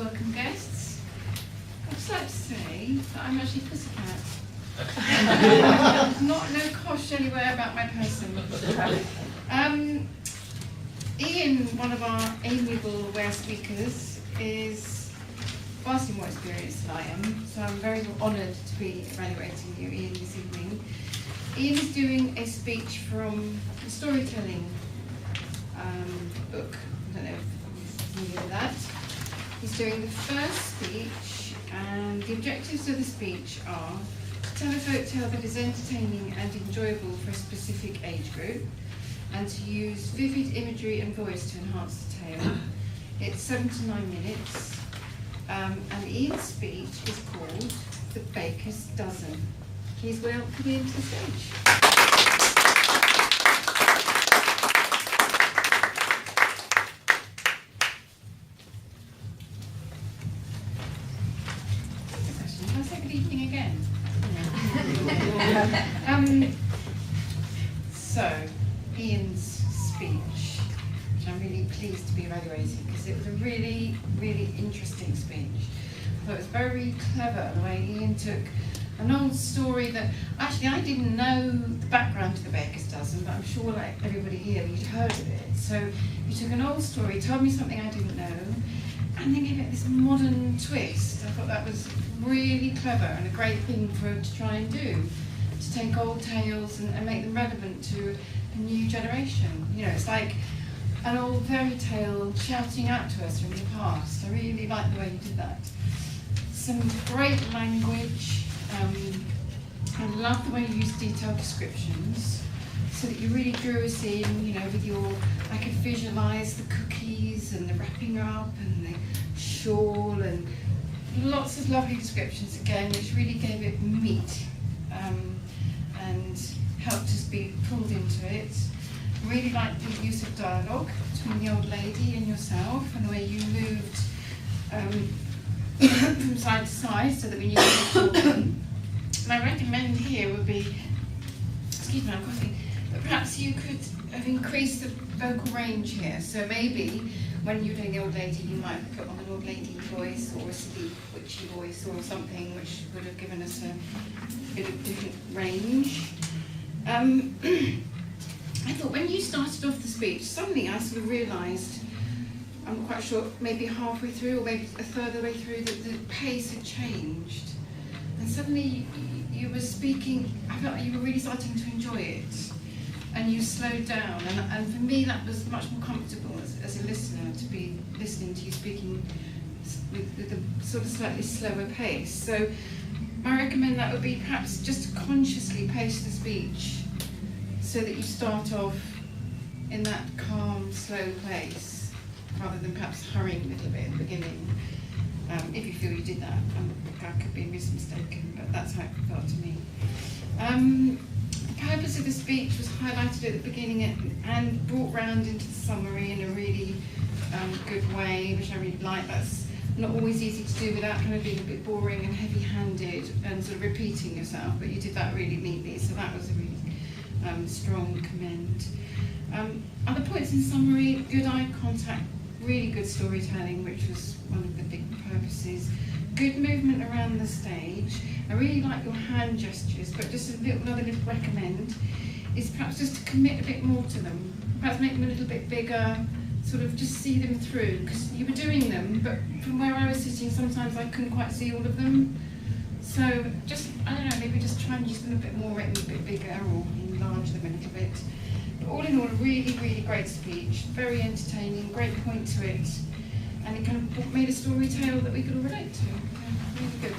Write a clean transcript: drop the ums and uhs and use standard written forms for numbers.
welcome guests. I'd just like to say that I'm actually Pussycat. No kosh anywhere about my person. Ian, one of our amiable Ware speakers, is vastly more experienced than I am, so I'm very honoured to be evaluating you, Ian, this evening. Ian is doing a speech from the storytelling book. I don't know if you're familiar with that. He's doing the first speech, and the objectives of the speech are to tell a folk tale that is entertaining and enjoyable for a specific age group, and to use vivid imagery and voice to enhance the tale. It's 7 to 9 minutes, and Ian's speech is called The Baker's Dozen. Please welcome Ian to the stage. Can I say good evening again? So, Ian's speech, which I'm really pleased to be evaluating, because it was a really, really interesting speech. I thought it was very clever the way Ian took an old story that, actually I didn't know the background to the Baker's Dozen, but I'm sure like everybody here, you'd heard of it. So he took an old story, told me something I didn't know, and then gave it this modern twist. I thought that was really clever and a great thing for him to try and do, to take old tales and make them relevant to a new generation. You know, it's like an old fairy tale shouting out to us from the past. I really like the way you did that. Some great language. I love the way you use detailed descriptions, so that you really drew us in, you know, with your, I could visualise the cookies and the wrapping up and the shawl and lots of lovely descriptions again, which really gave it meat and helped us be pulled into it. Really liked the use of dialogue between the old lady and yourself, and the way you moved from side to side so that we knew what you were talking. And I recommend here would be, excuse me, I'm coughing, but perhaps you could have increased the vocal range here. So maybe when you're doing the old lady, you might put on an old lady voice or a silly witchy voice or something, which would have given us a bit of different range. I thought when you started off the speech, suddenly I sort of realised, I'm not quite sure, maybe halfway through or maybe a third of the way through, that the pace had changed. And suddenly you were speaking, I felt like you were really starting to enjoy it. And you slowed down, and for me that was much more comfortable as a listener, to be listening to you speaking with a sort of slightly slower pace. So I recommend that would be perhaps just consciously pace the speech so that you start off in that calm, slow place, rather than perhaps hurrying a little bit at the beginning. If you feel you did that, I could be mistaken, but that's how it felt to me. The purpose of the speech was highlighted at the beginning and brought round into the summary in a really good way, which I really like. That's not always easy to do without kind of being a bit boring and heavy-handed and sort of repeating yourself, but you did that really neatly, so that was a really strong commend. Other points in summary: good eye contact, really good storytelling, which was one of the big purposes. Good movement around the stage. I really like your hand gestures, but just another little recommend is perhaps just to commit a bit more to them. Perhaps make them a little bit bigger, sort of just see them through, because you were doing them, but from where I was sitting, sometimes I couldn't quite see all of them. So just, I don't know, maybe just try and use them a bit more, make them a bit bigger, or enlarge them a little bit. But all in all, a really, really great speech, very entertaining, great point to it, and it kind of made a story tale that we could all relate to. Yeah, really good.